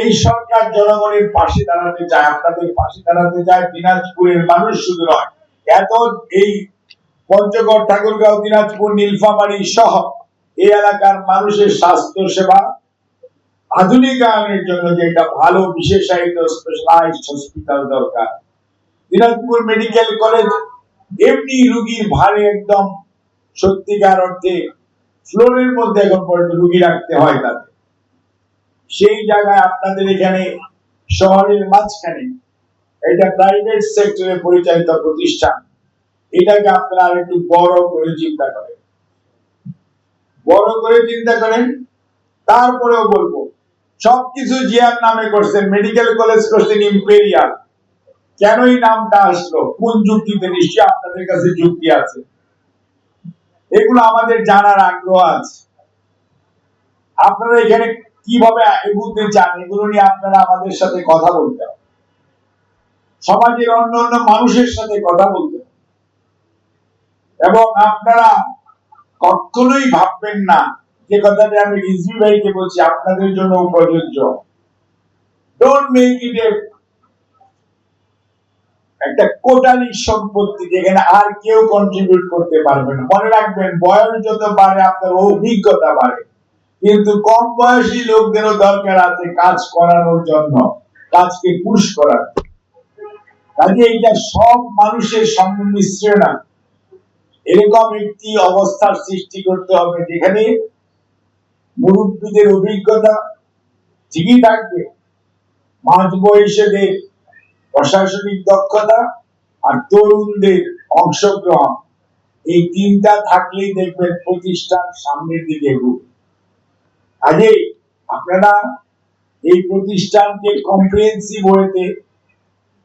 এই সরকার জনগণের পাশে দাঁড়াতে চায়, আপনাদের পাশে দাঁড়াতে চায়। দিনাজপুরের মানুষ শুধু নয়, এত এই পঞ্চগড়, ঠাকুরগাঁও, দিনাজপুর, নীলফামারী সহ এই এলাকার মানুষের স্বাস্থ্য সেবা আধুনিকায়নের জন্য যে একটা ভালো বিশেষায়িত স্পেশালাইজড হসপিটাল দরকার। দিনাজপুর মেডিকেল কলেজ এমনি রোগীর ভারে একদম সত্যিকার অর্থে ফ্লোরের মধ্যে এখন পর্যন্ত রোগী রাখতে হয় তাদের। সেই জায়গায় আপনাদের এখানে শহরের মাঝখানে এটা প্রাইভেট সেক্টরে পরিচালিত প্রতিষ্ঠান, এটাকে আপনারা একটু বড় করে চিন্তা করেন, বড় করে চিন্তা করেন। তারপরেও বলবো, সবকিছু জিয়ার নামে করছেন, মেডিকেল কলেজ করছেন ইম্পেরিয়াল। কেন এই নামটা আসলো, কোন যুক্তিতে? নিশ্চয়ই আপনাদের কাছে যুক্তি আছে, এগুলো আমাদের জানার আগ্রহ আছে। আপনারা এখানে কিভাবে এগুতে চান, এগুলো নিয়ে আপনারা আমাদের সাথে কথা বলতে হবে, সমাজের অন্য অন্য মানুষের সাথে কথা বলতে হবে। এবং আপনারা কখনোই ভাববেন না, যে কথাটা আমি রিজভি ভাইকে বলছি আপনাদের জন্য প্রযোজ্য, ডোন্ট মেক ইট একটা কোটালি সম্পত্তি যেখানে আর কেউ কন্ট্রিবিউট করতে পারবে না। মনে রাখবেন, বয়স যত বাড়ে আপনার অভিজ্ঞতা বাড়ে, কিন্তু কম বয়সী লোকদেরও দরকার আছে কাজ করানোর জন্য, কাজকে পুশ করার। কাজে এইটা সব মানুষের সংমিশ্রণ, এরকম একটি অবস্থার সৃষ্টি করতে হবে যেখানে মুরব্বীদের অভিজ্ঞতা ঠিকই থাকবে, মাঝ বয়সীদের প্রশাসনিক দক্ষতা আর তরুণদের অংশগ্রহণ, এই তিনটা থাকলেই দেখবেন প্রতিষ্ঠান সামনের দিকে এগোবে। কাজেই আপনারা এই প্রতিষ্ঠানকে কম্প্রিহেন্সিভ ওয়েতে,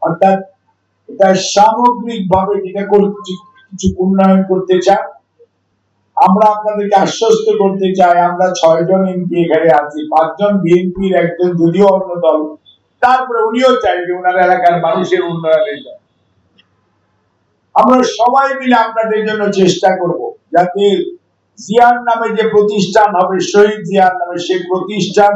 অর্থাৎ এটা সামগ্রিকভাবে যেটা কিছু উন্নয়ন করতে চান, আমরা আপনাদেরকে আশ্বস্ত করতে চাই, আমরা 6 জন এমপি এখানে আছি, 5 জন বিএনপির, একজন যদিও অন্য দল, তারপরে উনিও চাইবে ওনার এলাকার মানুষের উন্নয়নের জন্য। আমরা সবাই মিলে আপনাদের জন্য চেষ্টা করব যাতে জিয়ার নামে যে প্রতিষ্ঠান হবে, শহীদ জিয়ার নামে, সেই প্রতিষ্ঠান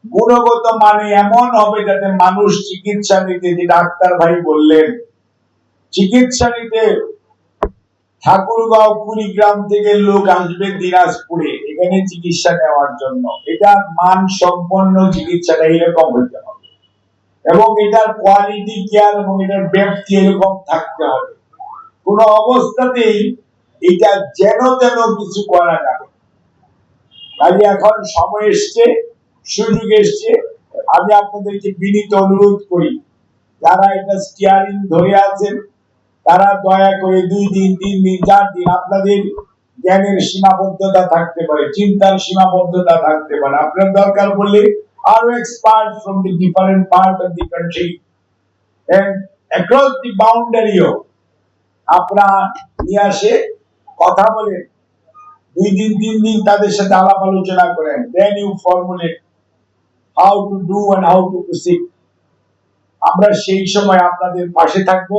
গুণগত মানে এমন হবে যাতে মানুষ চিকিৎসা নিতে, যে ডাক্তার ভাই বললেন, চিকিৎসা নিতে ঠাকুরগাঁও, কুড়িগ্রাম থেকে লোক আসবে দিনাজপুরে এখানে চিকিৎসা নেওয়ার জন্য। এটা মান সম্পন্ন চিকিৎসাটা এরকম হতে হবে, এবং এটার কোয়ালিটি কেয়ার এবং এটার ব্যক্তি এরকম থাকতে হবে। কোন অবস্থাতেই এটা যেন তেন কিছু করা যাবে। কাজে এখন সময় এসছে, সুযোগ এসছে। আমি আপনাদেরকে বিনীত অনুরোধ করি, যারা এটা স্টিয়ারিং ধরে আছেন তারা দয়া করে 2 দিন, 3 দিন, 4 দিন, আপনাদের জ্ঞানের সীমাবদ্ধতা থাকতে পারে, চিন্তার সীমাবদ্ধতা থাকতে পারে, আপনার দরকার পড়লে আরো expert from the different part of the country and across the বাউন্ডারিও আপনারা নিয়ে আসে কথা বলেন, 2 দিন, 3 দিন তাদের সাথে আলাপ আলোচনা করেন, then you formulate how to do and how to proceed. আমরা সেই সময় আপনাদের পাশে থাকবো।